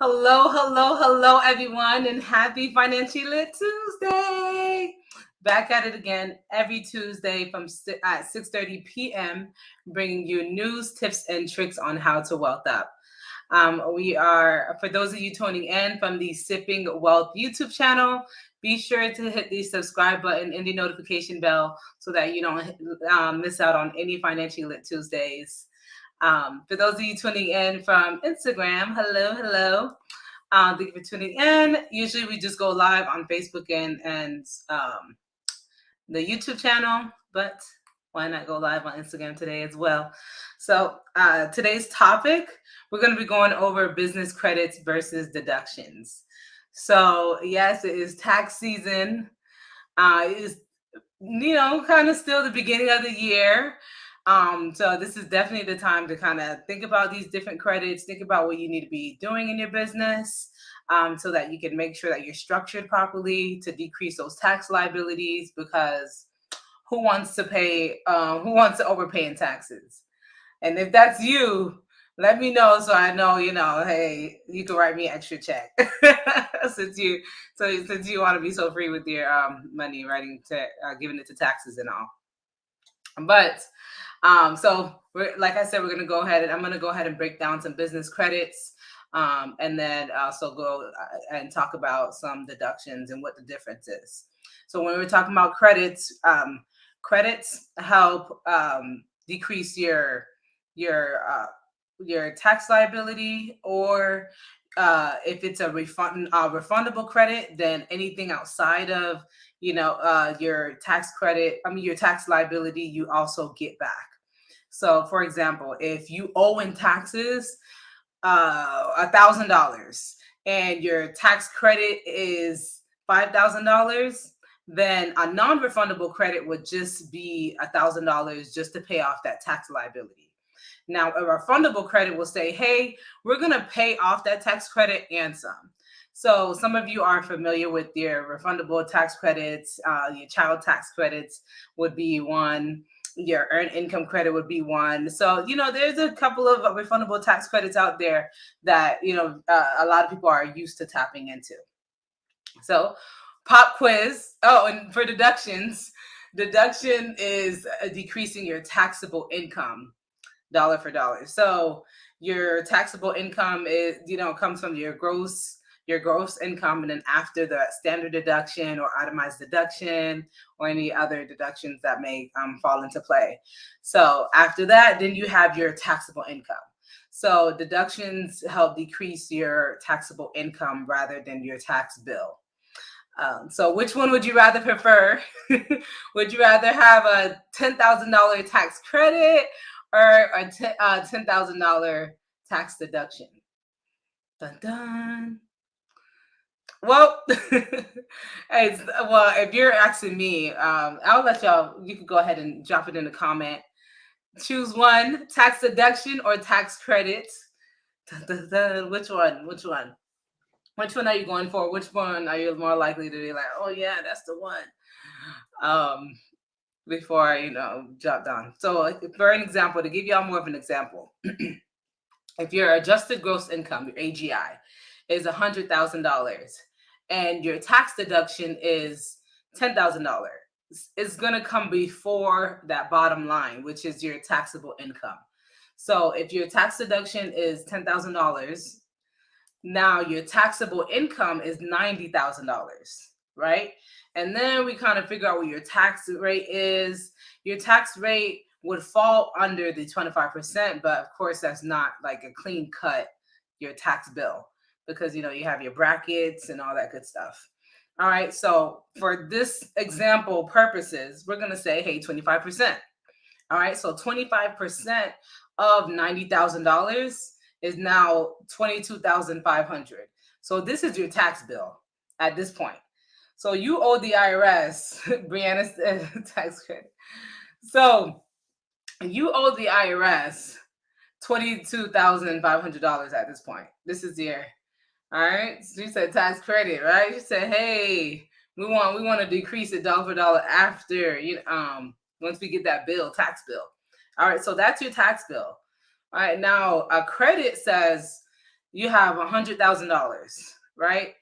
Hello, everyone, and happy Financially Lit Tuesday. Back at it again every Tuesday at 6:30 p.m., bringing you news, tips, and tricks on how to wealth up. We are, for those of you tuning in from the Sipping Wealth YouTube channel, be sure to hit the subscribe button and the notification bell so that you don't miss out on any Financially Lit Tuesdays. For those of you tuning in from Instagram, hello. Thank you for tuning in. Usually we just go live on Facebook and the YouTube channel, but why not go live on Instagram today as well? So today's topic, we're going to be going over business credits versus deductions. So yes, it is tax season. It is, kind of still the beginning of the year. So this is definitely the time to kind of think about these different credits, think about what you need to be doing in your business, so that you can make sure that you're structured properly to decrease those tax liabilities, because who wants to overpay in taxes? And if that's you, let me know so I know, hey, you can write me an extra check since you want to be so free with your money, giving it to taxes and all. But so like I said, we're going to go ahead and I'm going to go ahead and break down some business credits, and then also go and talk about some deductions and what the difference is. So when we're talking about credits, credits help decrease your tax liability, or if it's a refundable credit, then anything outside of your tax credit, your tax liability, you also get back. So for example, if you owe in taxes $1,000 and your tax credit is $5,000, then a non-refundable credit would just be $1,000 just to pay off that tax liability. Now, a refundable credit will say, hey, we're going to pay off that tax credit and some. So some of you are familiar with your refundable tax credits. Your child tax credits would be one. Your earned income credit would be one. So, there's a couple of refundable tax credits out there that, a lot of people are used to tapping into. So pop quiz. Oh, and for deductions, deduction is decreasing your taxable income dollar for dollar. So your taxable income is, comes from your gross income, and then after the standard deduction or itemized deduction or any other deductions that may fall into play. So after that, then you have your taxable income. So deductions help decrease your taxable income rather than your tax bill. So which one would you rather prefer? Would you rather have a $10,000 tax credit or a $10,000 tax deduction? Dun dun. Well, if you're asking me, I'll let y'all. You can go ahead and drop it in the comment. Choose one: tax deduction or tax credit. Dun, dun, dun. Which one? Which one are you going for? Which one are you more likely to be like, oh yeah, that's the one? Before jot down. So for an example, to give y'all more of an example, if your adjusted gross income, your AGI, is $100,000 and your tax deduction is $10,000, it's going to come before that bottom line, which is your taxable income. So if your tax deduction is $10,000, now your taxable income is $90,000, right? And then we kind of figure out what your tax rate is. Your tax rate would fall under the 25%, but of course that's not like a clean cut your tax bill, because you have your brackets and all that good stuff. All right, so for this example purposes, we're going to say, hey, 25%. All right, so 25% of $90,000 is now $22,500. So this is your tax bill at this point. So you owe the IRS, Brianna's tax credit. So you owe the IRS $22,500 at this point. This is your, all right. So you said tax credit, right? You said, hey, we want to decrease it dollar for dollar after once we get that tax bill. All right, so that's your tax bill. All right, now a credit says you have $100,000, right?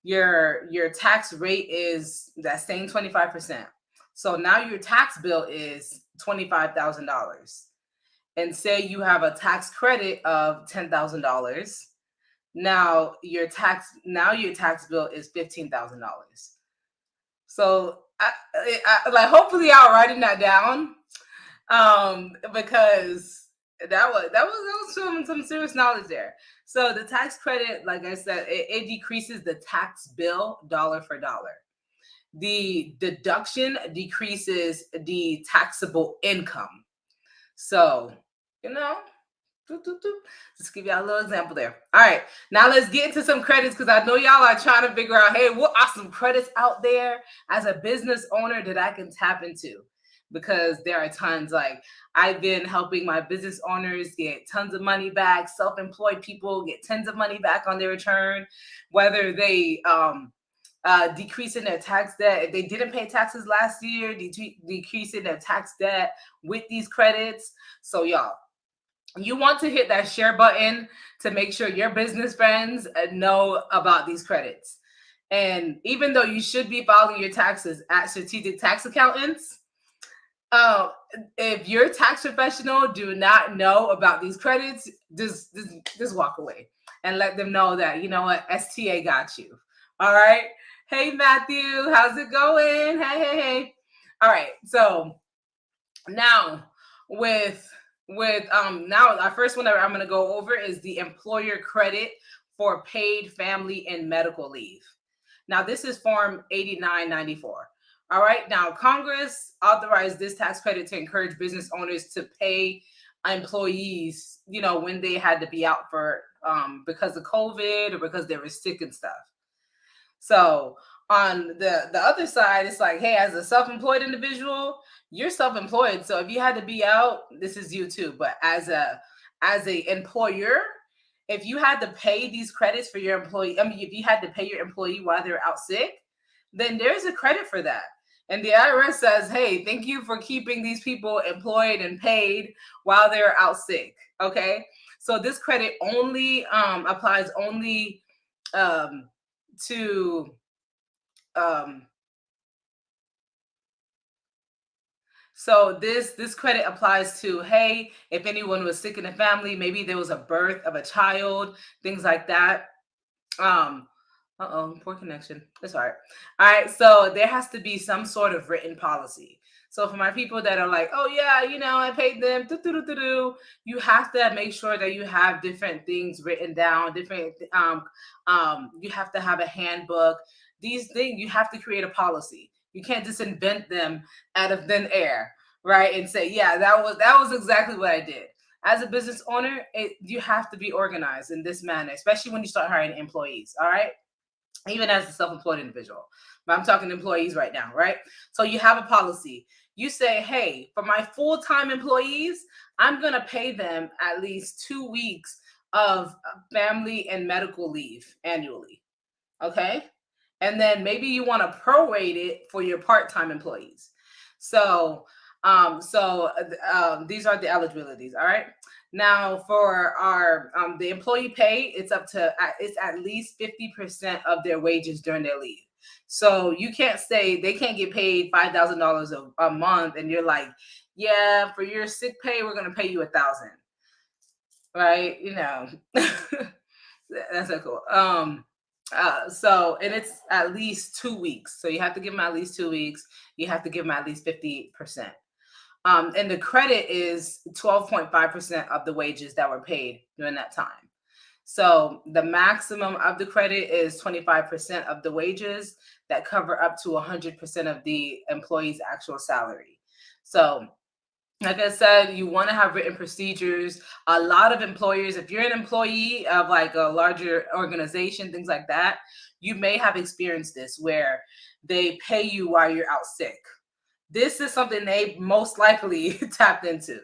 Your tax rate is that same 25%. So now your tax bill is $25,000. And say you have a tax credit of $10,000. Now your tax bill is $15,000. So like hopefully y'all writing that down, because that was some serious knowledge there. So the tax credit, like I said, it decreases the tax bill dollar for dollar. The deduction decreases the taxable income. So, you know, just give y'all a little example there. All right, now let's get into some credits, because I know y'all are trying to figure out, hey, what are some credits out there as a business owner that I can tap into? Because there are tons. Like, I've been helping my business owners get tons of money back. Self-employed people get tons of money back on their return, whether they decreasing their tax debt. If they didn't pay taxes last year, decreasing their tax debt with these credits. So y'all, you want to hit that share button to make sure your business friends know about these credits. And even though you should be filing your taxes at Strategic Tax Accountants, uh, if your tax professional do not know about these credits, just walk away and let them know that, you know what, STA got you. All right. Hey, Matthew, how's it going? Hey. All right. So now with now our first one that I'm going to go over is the employer credit for paid family and medical leave. Now this is Form 8994. All right, now Congress authorized this tax credit to encourage business owners to pay employees, when they had to be out for because of COVID or because they were sick and stuff. So on the other side, it's like, hey, as a self-employed individual, you're self-employed. So if you had to be out, this is you too. But as a employer, if you had to pay these credits for your employee, if you had to pay your employee while they're out sick, then there's a credit for that. And the IRS says, hey, thank you for keeping these people employed and paid while they're out sick. Okay. So this credit only applies only to so this credit applies to, hey, if anyone was sick in the family, maybe there was a birth of a child, things like that. Poor connection. That's all right. All right. So there has to be some sort of written policy. So for my people that are like, oh yeah, I paid them, you have to make sure that you have different things written down, different you have to have a handbook. These things, you have to create a policy. You can't just invent them out of thin air, right? And say, yeah, that was exactly what I did. As a business owner, you have to be organized in this manner, especially when you start hiring employees. All right. Even as a self-employed individual, but I'm talking employees right now, right? So you have a policy. You say, hey, for my full-time employees, I'm going to pay them at least 2 weeks of family and medical leave annually. Okay. And then maybe you want to prorate it for your part-time employees. So these are the eligibilities. All right. Now for our the employee pay, it's at least 50% of their wages during their leave. So you can't say they can't get paid $5,000 a month, and you're like, yeah, for your sick pay, we're gonna pay you $1,000, right? That's so cool. And it's at least 2 weeks. So you have to give them at least 2 weeks. You have to give them at least 50%. And the credit is 12.5% of the wages that were paid during that time. So the maximum of the credit is 25% of the wages that cover up to 100% of the employee's actual salary. So like I said, you want to have written procedures. A lot of employers, if you're an employee of like a larger organization, things like that, you may have experienced this where they pay you while you're out sick. This is something they most likely tapped into,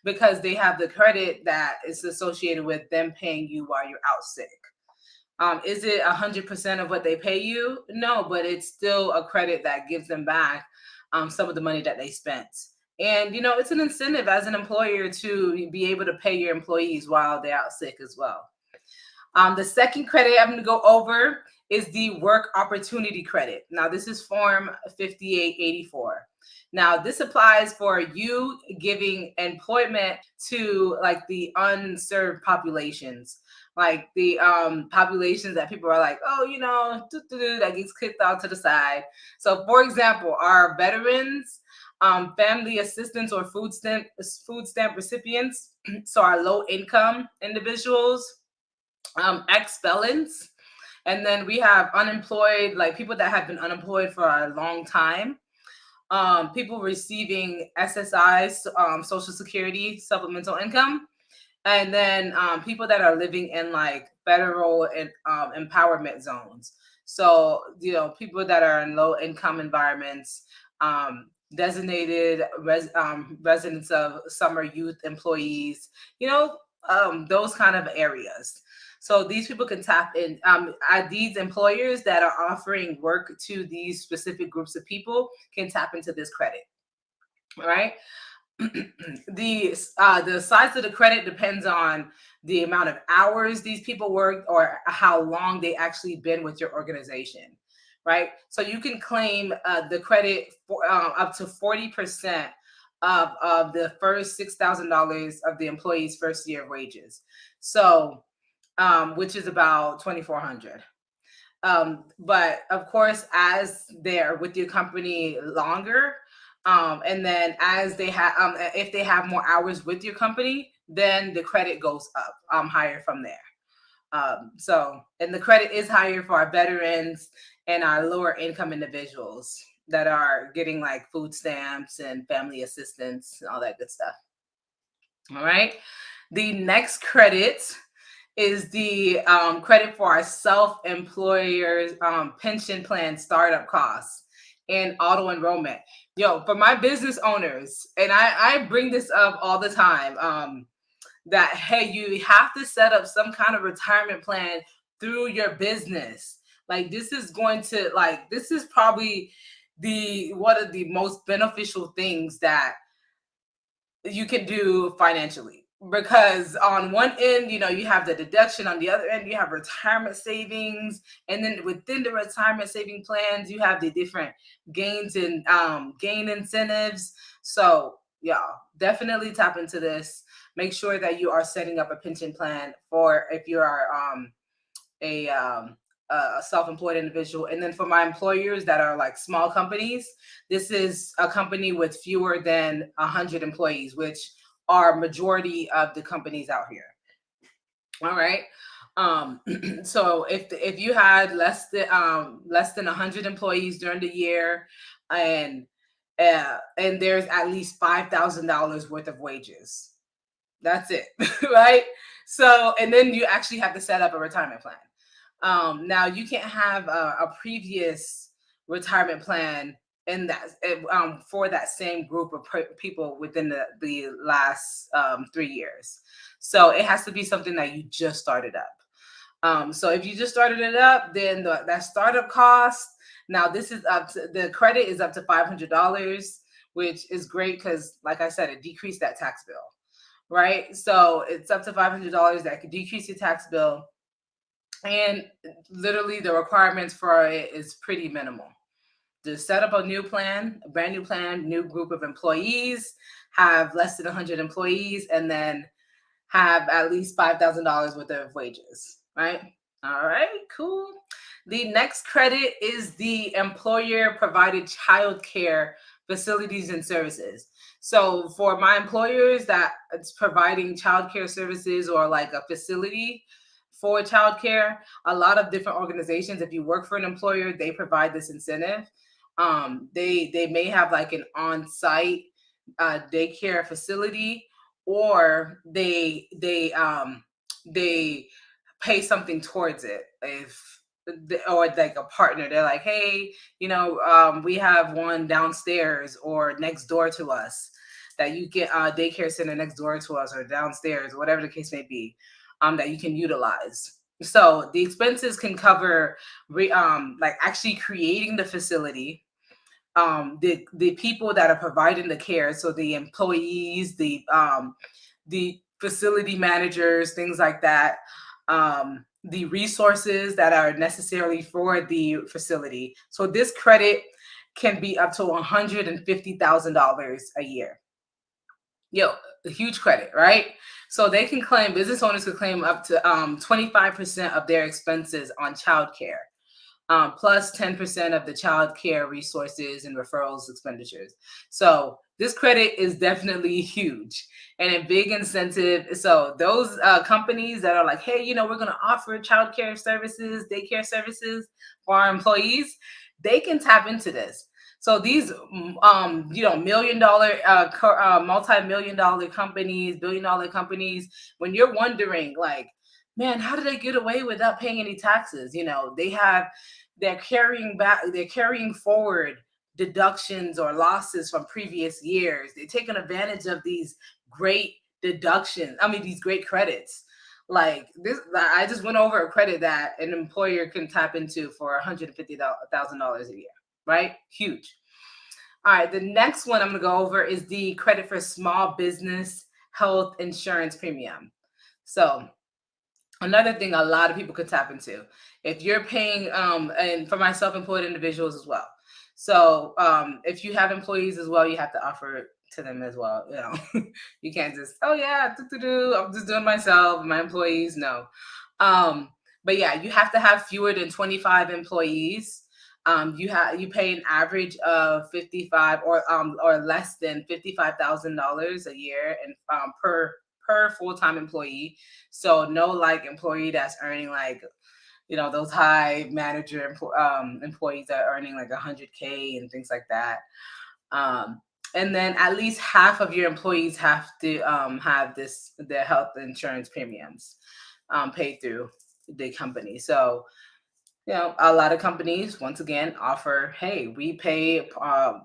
because they have the credit that is associated with them paying you while you're out sick. Is it 100% of what they pay you? No, but it's still a credit that gives them back some of the money that they spent. And, it's an incentive as an employer to be able to pay your employees while they're out sick as well. The second credit I'm going to go over is the work opportunity credit. Now, this is Form 5884. Now, this applies for you giving employment to like the unserved populations, like the populations that people are like, oh, that gets kicked out to the side. So, for example, our veterans, family assistance or food stamp recipients, so our low income individuals, ex-felons, and then we have unemployed, like people that have been unemployed for a long time, people receiving SSI, Social Security supplemental income, and then people that are living in like federal and empowerment zones. So people that are in low income environments, designated residents of summer youth employees, those kind of areas. So these people can tap in. These employers that are offering work to these specific groups of people can tap into this credit. All right. The size of the credit depends on the amount of hours these people worked or how long they actually been with your organization, right? So you can claim the credit for up to 40% of the first $6,000 of the employee's first year of wages. So which is about 2,400. But of course, as they're with your company longer, and then as they have, if they have more hours with your company, then the credit goes up higher from there. And the credit is higher for our veterans and our lower income individuals that are getting like food stamps and family assistance and all that good stuff. All right. The next credit is the credit for our self-employers pension plan startup costs and auto enrollment. For my business owners, and I bring this up all the time, that hey, you have to set up some kind of retirement plan through your business. Like this is probably one of the most beneficial things that you can do financially, because on one end you have the deduction, on the other end you have retirement savings, and then within the retirement saving plans you have the different gains and gain incentives. So yeah, definitely tap into this. Make sure that you are setting up a pension plan for if you are a self-employed individual. And then for my employers that are like small companies, this is a company with fewer than 100 employees, which are majority of the companies out here. All right. So if you had less than 100 employees during the year, and there's at least $5,000 worth of wages, that's it. Right. So, and then you actually have to set up a retirement plan. Now you can't have a previous retirement plan in that for that same group of people within the last 3 years. So it has to be something that you just started up. So if you just started it up, then that startup cost. Now this is the credit is up to $500, which is great because, like I said, it decreased that tax bill, right? So it's up to $500 that could decrease your tax bill. And literally the requirements for it is pretty minimal. Just set up a new plan, a brand new plan, new group of employees, have less than 100 employees, and then have at least $5,000 worth of wages, right? All right, cool. The next credit is the employer provided child care facilities and services. So for my employers that it's providing child care services or like a facility for childcare, a lot of different organizations, if you work for an employer, they provide this incentive. They may have like an on-site daycare facility, or they pay something towards it. Or like a partner, they're like, hey, we have one downstairs or next door to us, that you get a daycare center next door to us or downstairs, whatever the case may be, that you can utilize. So the expenses can cover like actually creating the facility, the people that are providing the care, so the employees, the facility managers, things like that, the resources that are necessarily for the facility. So this credit can be up to $150,000 a year. Yo, a huge credit, right? So they can claim, business owners could claim up to 25% of their expenses on childcare, plus 10% of the child care resources and referrals expenditures. So this credit is definitely huge and a big incentive. So those companies that are like, hey, we're going to offer child care services, daycare services for our employees, they can tap into this. So these, million dollar, multi-million dollar companies, billion-dollar companies, when you're wondering, like, man, how did they get away without paying any taxes? They're carrying forward deductions or losses from previous years. They're taking advantage of these great deductions. I mean, these great credits. Like this, I just went over a credit that an employer can tap into for $150,000 a year, right? Huge. All right, the next one I'm going to go over is the credit for small business health insurance premium. So another thing a lot of people could tap into if you're paying, and for my self-employed individuals as well. So if you have employees as well, you have to offer it to them as well. You can't just, oh yeah, I'm just doing myself, my employees. No. But yeah, you have to have fewer than 25 employees. You pay an average of 55 or less than $55,000 a year and per full-time employee. So no like employee that's earning like, those high manager employees that are earning like 100K and things like that. And then at least half of your employees have to have their health insurance premiums paid through the company. So a lot of companies once again offer, hey, we pay a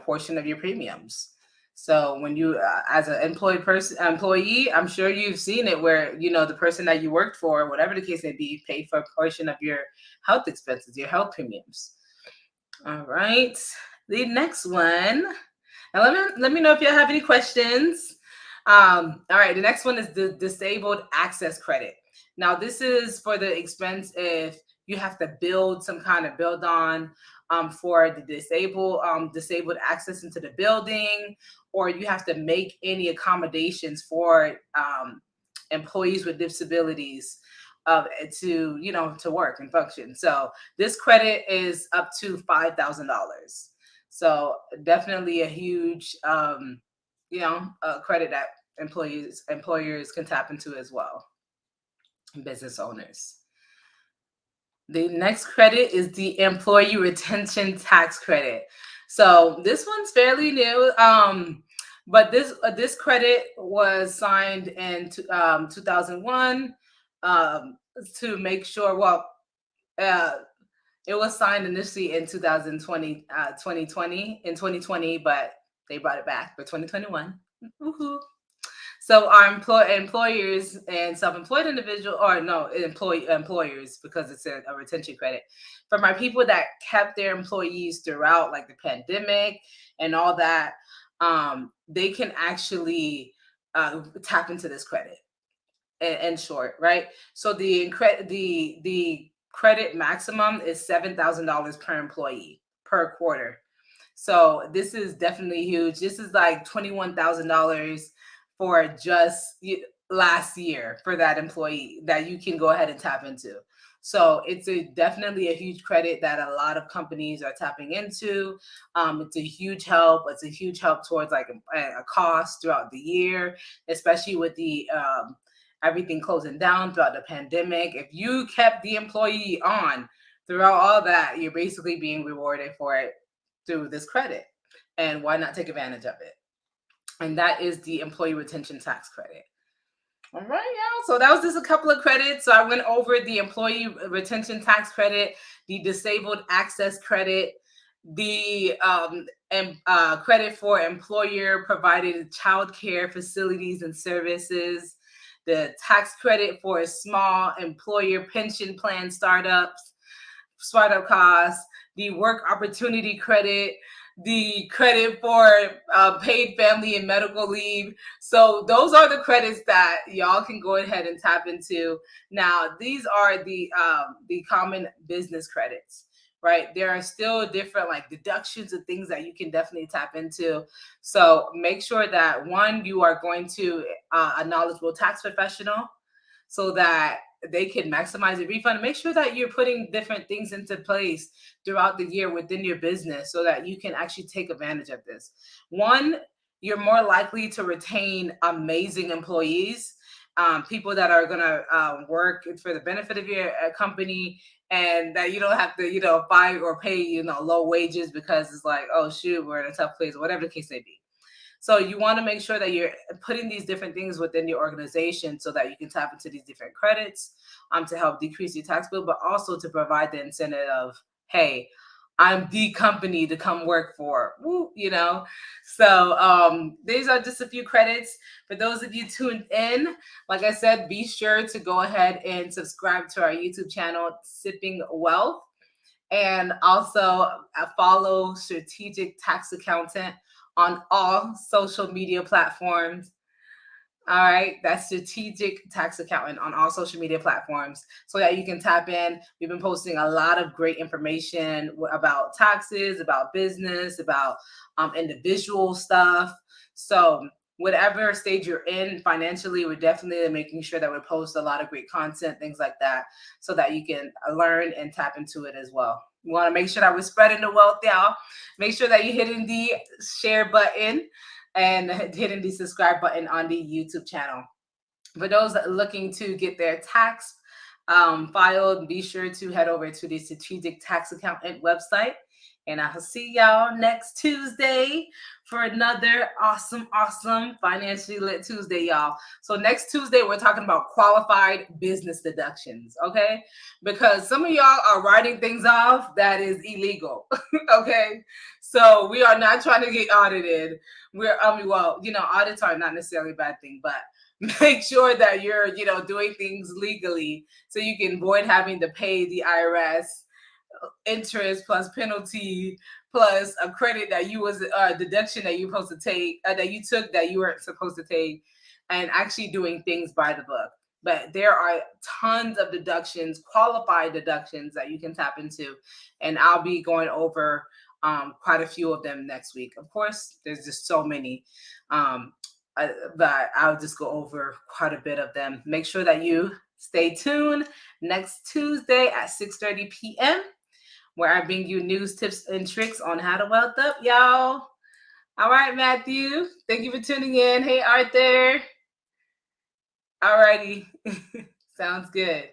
portion of your premiums. So when you as an employee, I'm sure you've seen it where the person that you worked for, whatever the case may be, paid for a portion of your health expenses, your health premiums. All right, the next one, and let me know if you have any questions. All right, the next one is the disabled access credit. Now this is for the expense if you have to build some kind of build on for the disabled access into the building, or you have to make any accommodations for employees with disabilities to work and function. So this credit is up to $5,000. So definitely a huge credit that employers can tap into as well, business owners. The next credit is the employee retention tax credit. So this one's fairly new, but this credit was signed in 2001 to make sure. Well, it was signed initially in 2020, but they brought it back for 2021. Woohoo. So our employers and self-employed individual, or no, employers, because it's a retention credit. For my people that kept their employees throughout like the pandemic and all that, they can actually tap into this credit. In short, right? So the credit maximum is $7,000 per employee per quarter. So this is definitely huge. This is like $21,000 for just last year for that employee that you can go ahead and tap into. So it's definitely a huge credit that a lot of companies are tapping into. It's a huge help. It's a huge help towards like a cost throughout the year, especially with the everything closing down throughout the pandemic. If you kept the employee on throughout all that, you're basically being rewarded for it through this credit. And why not take advantage of it? And that is the employee retention tax credit. All right, y'all. So that was just a couple of credits. So I went over the employee retention tax credit, the disabled access credit, the credit for employer provided child care facilities and services, the tax credit for small employer pension plan startup costs, the work opportunity credit, the credit for paid family and medical leave. So those are the credits that y'all can go ahead and tap into. Now, these are the common business credits, right? There are still different like deductions and things that you can definitely tap into. So make sure that one, you are going to a knowledgeable tax professional so that they can maximize the refund. Make sure that you're putting different things into place throughout the year within your business so that you can actually take advantage of this. One, you're more likely to retain amazing employees, people that are going to work for the benefit of your company, and that you don't have to, fight or pay, low wages because it's like, oh, shoot, we're in a tough place, or whatever the case may be. So you want to make sure that you're putting these different things within your organization so that you can tap into these different credits to help decrease your tax bill, but also to provide the incentive of, hey, I'm the company to come work for. Woo, So these are just a few credits. For those of you tuned in, like I said, be sure to go ahead and subscribe to our YouTube channel, Sipping Wealth, and also follow Strategic Tax Accountant on all social media platforms. All right, that's Strategic Tax Accountant on all social media platforms so that you can tap in. We've been posting a lot of great information about taxes, about business, about individual stuff. So whatever stage you're in financially, we're definitely making sure that we post a lot of great content, things like that, so that you can learn and tap into it as well. We want to make sure that we're spreading the wealth, y'all. Make sure that you're hitting the share button and hitting the subscribe button on the YouTube channel. For those looking to get their tax filed, be sure to head over to the Strategic Tax Accountant website. And I'll see y'all next Tuesday for another awesome Financially Lit Tuesday, y'all. So next Tuesday, we're talking about qualified business deductions, okay? Because some of y'all are writing things off that is illegal, okay? So we are not trying to get audited. Audits are not necessarily a bad thing, but make sure that you're, doing things legally so you can avoid having to pay the IRS interest plus penalty plus a credit that you was a deduction that you're supposed to take that you took that you weren't supposed to take, and actually doing things by the book. But there are tons of deductions, qualified deductions that you can tap into, and I'll be going over quite a few of them next week. Of course, there's just so many, but I'll just go over quite a bit of them. Make sure that you stay tuned next Tuesday at 6:30 p.m. where I bring you news, tips, and tricks on how to wealth up, y'all. All right, Matthew. Thank you for tuning in. Hey, Arthur. All righty. Sounds good.